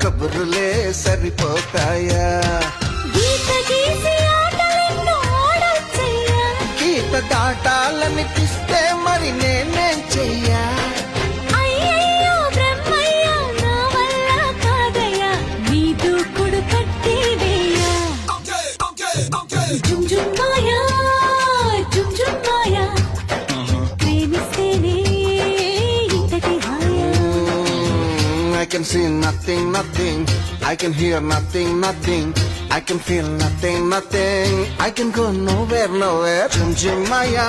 కబుర్లే సరిపోతాయా? గీత గీసి ఆటలెన్నో ఆడొచ్చయ్యా. గీత దాటాలనిపిస్తే మరి నేనేం చెయ్యా? అయ్యయ్యో బ్రహ్మయ్య, నా వల్ల కాదయ్యా, నీ దూకుడు కట్టివేయ్యా. జుమ్ జుమ్ మాయా, జుమ్ జుమ్ మాయా, ప్రేమిస్తేనే ఇంతటి హాయా. I can see nothing, nothing. I can hear nothing, nothing. I can feel nothing, nothing. I can go nowhere, nowhere. Chum chum Maya.